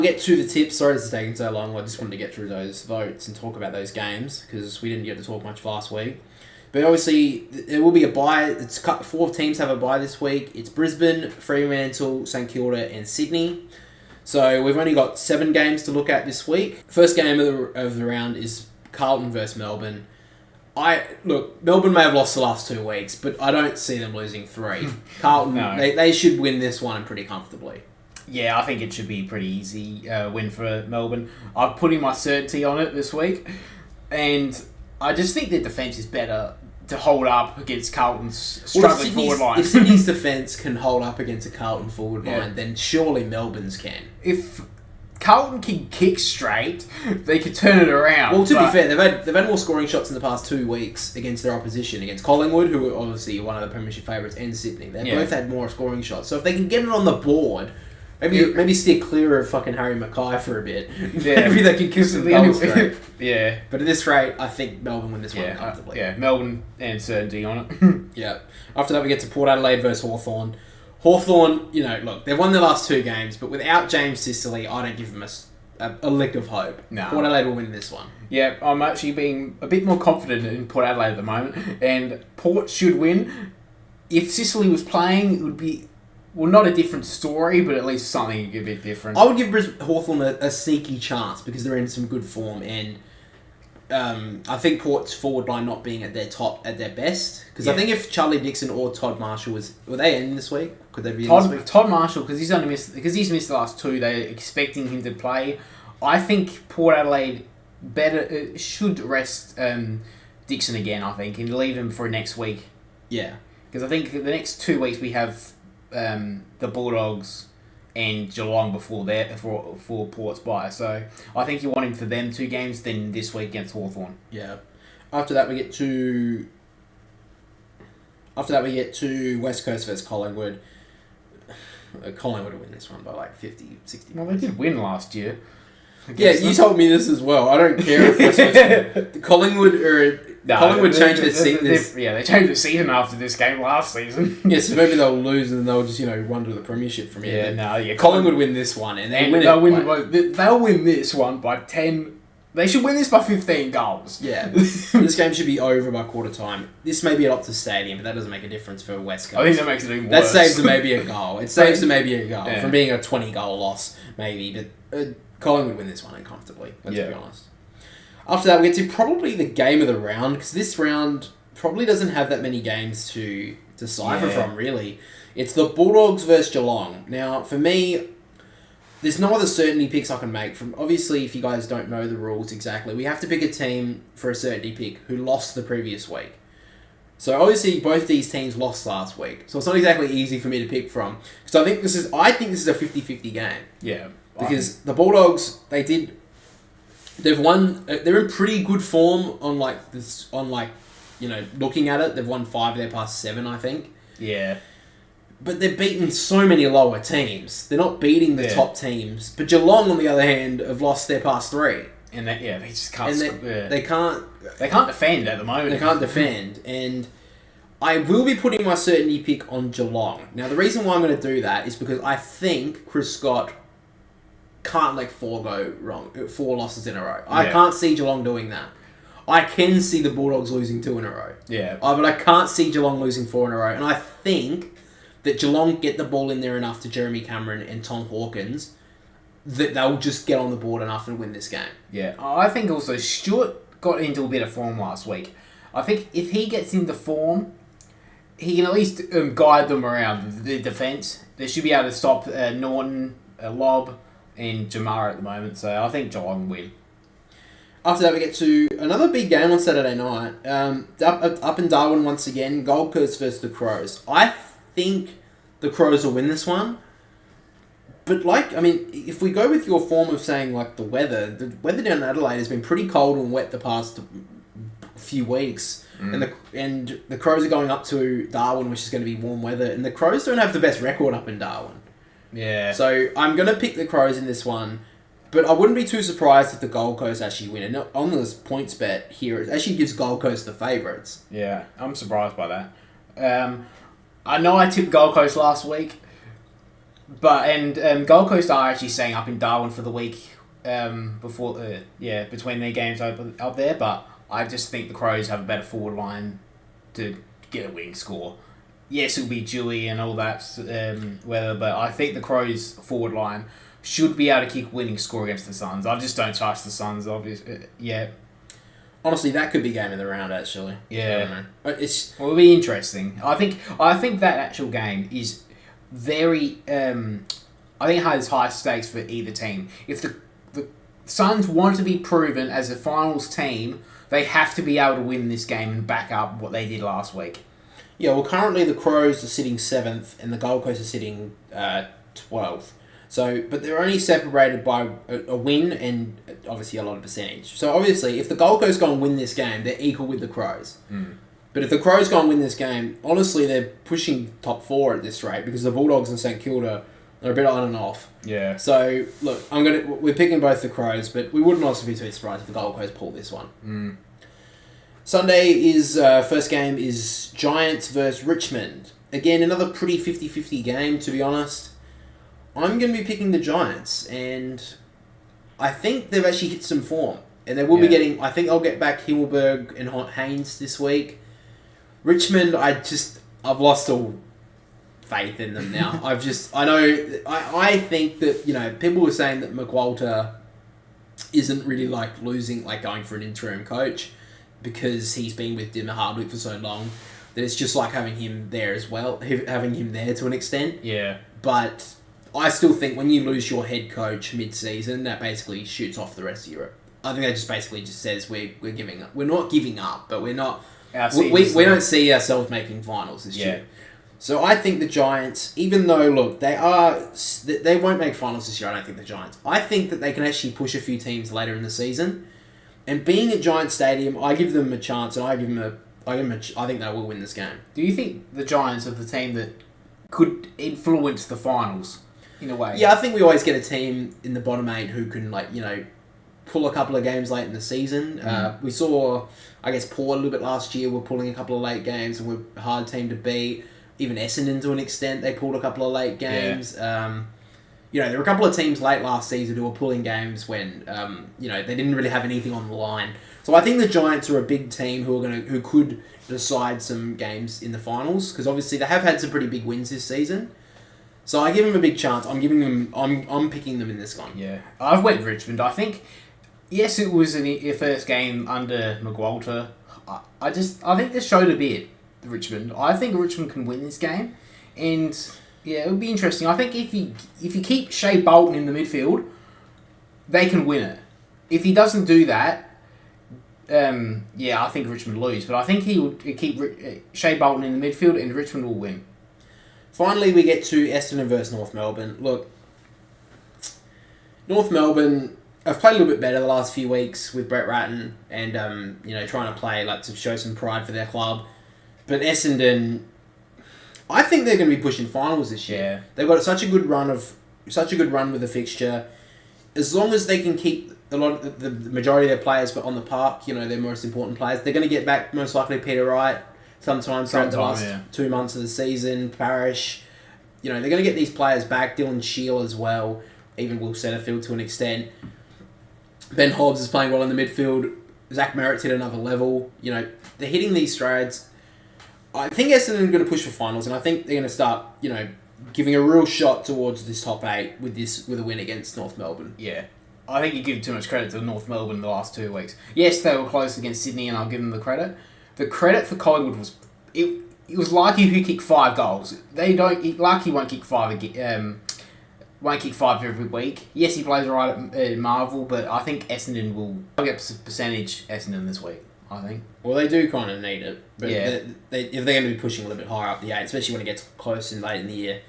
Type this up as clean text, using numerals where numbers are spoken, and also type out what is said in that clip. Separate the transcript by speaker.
Speaker 1: We'll get to the tips. Sorry this is taking so long. I just wanted to get through those votes and talk about those games because we didn't get to talk much last week. But obviously, there will be a bye. It's 4 teams have a bye this week. It's Brisbane, Fremantle, St Kilda, and Sydney. So we've only got 7 games to look at this week. First game of the round is Carlton versus Melbourne. Melbourne may have lost the last 2 weeks, but I don't see them losing 3. Carlton,
Speaker 2: No.
Speaker 1: they should win this one pretty comfortably.
Speaker 2: Yeah, I think it should be a pretty easy win for Melbourne. I'm putting my certainty on it this week, and I just think their defence is better to hold up against Carlton's struggling forward line.
Speaker 1: If Sydney's defence can hold up against a Carlton forward line, then surely Melbourne's can.
Speaker 2: If Carlton can kick straight, they could turn it around.
Speaker 1: Well, to be fair, they've had more scoring shots in the past 2 weeks against their opposition, against Collingwood, who are obviously one of the premiership favourites, and Sydney. They've both had more scoring shots. So if they can get it on the board, maybe steer clear of fucking Harry Mackay for a bit.
Speaker 2: Yeah.
Speaker 1: Maybe they can kick some goals straight.
Speaker 2: Yeah.
Speaker 1: But at this rate, I think Melbourne win this one comfortably.
Speaker 2: Melbourne and certainty on it.
Speaker 1: Yeah. After that, we get to Port Adelaide versus Hawthorn. Hawthorn, look, they've won their last 2 games, but without James Sicily, I don't give them a lick of hope.
Speaker 2: No.
Speaker 1: Port Adelaide will win this one.
Speaker 2: Yeah, I'm actually being a bit more confident in Port Adelaide at the moment, and Port should win. If Sicily was playing, it would be, well, not a different story, but at least something a bit different.
Speaker 1: I would give Hawthorn a sneaky chance because they're in some good form, and I think Port's forward line not being at their best. Because I think if Charlie Dixon or Todd Marshall were they in this week? Could they be in this week?
Speaker 2: Todd Marshall, because he's missed the last 2, they're expecting him to play. I think Port Adelaide should rest Dixon again, I think, and leave him for next week.
Speaker 1: Yeah.
Speaker 2: Because I think the next 2 weeks we have the Bulldogs and Geelong before Port's bye. So I think you want him for them 2 games, then this week against Hawthorn.
Speaker 1: Yeah. After that we get to West Coast versus Collingwood. Collingwood will win this one by like 50, 60
Speaker 2: Well, they did win last year.
Speaker 1: Yeah, you told me this as well. I don't care if West Coast Collingwood changed their season.
Speaker 2: They changed the season after this game last season.
Speaker 1: Yeah, so maybe they'll lose and then they'll just run to the premiership from here. Collingwood win this one and
Speaker 2: they'll win this one by 10. They should win this by 15 goals.
Speaker 1: Yeah, this game should be over by quarter time. This may be at Optus Stadium, but that doesn't make a difference for West Coast.
Speaker 2: I think that makes it even
Speaker 1: worse. That saves them maybe a goal. From being a 20-goal loss, maybe. But Collingwood win this one uncomfortably. Let's be honest. After that, we get to probably the game of the round, because this round probably doesn't have that many games to decipher from, really. It's the Bulldogs versus Geelong. Now, for me, there's no other certainty picks I can make. From obviously, if you guys don't know the rules exactly, we have to pick a team for a certainty pick who lost the previous week. So obviously, both these teams lost last week. So it's not exactly easy for me to pick from. Because I think this is a 50-50 game.
Speaker 2: Yeah.
Speaker 1: Because the Bulldogs, they've won. They're in pretty good form looking at it. They've won 5 of their past 7, I think.
Speaker 2: Yeah.
Speaker 1: But they've beaten so many lower teams. They're not beating the top teams. But Geelong, on the other hand, have lost their past 3.
Speaker 2: And they just can't.
Speaker 1: They can't.
Speaker 2: They can't defend at the moment.
Speaker 1: They can't defend, and I will be putting my certainty pick on Geelong. Now, the reason why I'm going to do that is because I think Chris Scott can't let 4 go wrong. 4 losses in a row. I can't see Geelong doing that. I can see the Bulldogs losing 2 in a row.
Speaker 2: Yeah.
Speaker 1: But I can't see Geelong losing 4 in a row. And I think that Geelong get the ball in there enough to Jeremy Cameron and Tom Hawkins that they'll just get on the board enough and win this game.
Speaker 2: Yeah. I think also Stewart got into a bit of form last week. I think if he gets into form, he can at least guide them around the defence. They should be able to stop Norton, Lobb, and Jamara at the moment. So I think Geelong win.
Speaker 1: After that, we get to another big game on Saturday night. Up in Darwin once again, Gold Coast versus the Crows. I think the Crows will win this one. But, if we go with your form of saying, the weather down in Adelaide has been pretty cold and wet the past few weeks. Mm. And the Crows are going up to Darwin, which is going to be warm weather. And the Crows don't have the best record up in Darwin.
Speaker 2: Yeah.
Speaker 1: So, I'm going to pick the Crows in this one. But I wouldn't be too surprised if the Gold Coast actually win. And on this points bet here, it actually gives Gold Coast the favourites.
Speaker 2: Yeah, I'm surprised by that. I know I tipped Gold Coast last week, Gold Coast are actually staying up in Darwin for the week between their games up there. But I just think the Crows have a better forward line to get a winning score. Yes, it'll be Dewey and all that weather, but I think the Crows forward line should be able to kick a winning score against the Suns. I just don't trust the Suns, obviously.
Speaker 1: Honestly, that could be game of the round, actually.
Speaker 2: Yeah. It'll be interesting. I think that actual game is very... I think it has high stakes for either team. If the Suns want to be proven as a finals team, they have to be able to win this game and back up what they did last week.
Speaker 1: Yeah, well, currently the Crows are sitting 7th and the Gold Coast are sitting 12th. So, but they're only separated by a win and obviously a lot of percentage. So obviously, if the Gold Coast go and win this game, they're equal with the Crows. But if the Crows go and win this game, honestly, they're pushing top 4 at this rate because the Bulldogs and St Kilda are a bit on and off.
Speaker 2: Yeah.
Speaker 1: So look, we're picking both the Crows, but we wouldn't also be too surprised if the Gold Coast pull this one. Sunday is first game is Giants versus Richmond. Again, another pretty 50-50 game, to be honest. I'm going to be picking the Giants, and I think they've actually hit some form. And they will be getting... I think I'll get back Himmelberg and Haynes this week. Richmond, I've lost all faith in them now. I think that, people were saying that McWalter isn't really going for an interim coach because he's been with Dimmer Hardwick for so long that it's just like having him there as well, having him there to an extent.
Speaker 2: Yeah.
Speaker 1: But I still think when you lose your head coach mid-season, that basically shoots off the rest of Europe. I think that just basically just says we're giving up. We're not giving up, but we're not... We don't see ourselves making finals this year. So I think the Giants, even though, look, they won't make finals this year, I don't think the Giants. I think that they can actually push a few teams later in the season. And being at Giants Stadium, I give them a chance, and I think they will win this game.
Speaker 2: Do you think the Giants are the team that could influence the finals in a way?
Speaker 1: Yeah, I think we always get a team in the bottom 8 who can, pull a couple of games late in the season. We saw, I guess, Port a little bit last year. We're pulling a couple of late games, and we're a hard team to beat. Even Essendon, to an extent, they pulled a couple of late games. Yeah. There were a couple of teams late last season who were pulling games when, they didn't really have anything on the line. So I think the Giants are a big team who could decide some games in the finals, because obviously they have had some pretty big wins this season. So I give them a big chance. I'm picking them in this one.
Speaker 2: Yeah, I've went Richmond. I think, yes, it was their first game under McWalter. I think this showed a bit, Richmond. I think Richmond can win this game, and yeah, it'll be interesting. I think if you keep Shea Bolton in the midfield, they can win it. If he doesn't do that, I think Richmond lose. But I think he would keep Shea Bolton in the midfield, and Richmond will win.
Speaker 1: Finally, we get to Essendon versus North Melbourne. Look, North Melbourne have played a little bit better the last few weeks with Brett Ratton and trying to play to show some pride for their club. But Essendon, I think they're going to be pushing finals this year.
Speaker 2: Yeah.
Speaker 1: They've got such a good run with the fixture. As long as they can keep the majority of their players on the park, their most important players, they're going to get back most likely Peter Wright sometime the last 2 months of the season. Parrish, they're going to get these players back. Dylan Shield as well, even Will Setterfield to an extent. Ben Hobbs is playing well in the midfield. Zach Merritt's hit another level. They're hitting these strides. I think Essendon are going to push for finals, and I think they're going to start, giving a real shot towards this top 8 with a win against North Melbourne.
Speaker 2: Yeah. I think you give too much credit to North Melbourne in the last 2 weeks. Yes, they were close against Sydney, and I'll give them the credit. The credit for Collingwood was... It was Larky who kicked 5 goals. Larky won't kick 5 again. Won't kick 5 every week. Yes, he plays right at Marvel, but I think Essendon will get percentage Essendon this week, I think.
Speaker 1: Well, they do kind of need it. But
Speaker 2: yeah.
Speaker 1: If they're going to be pushing a little bit higher up the 8, especially when it gets close and late in the year.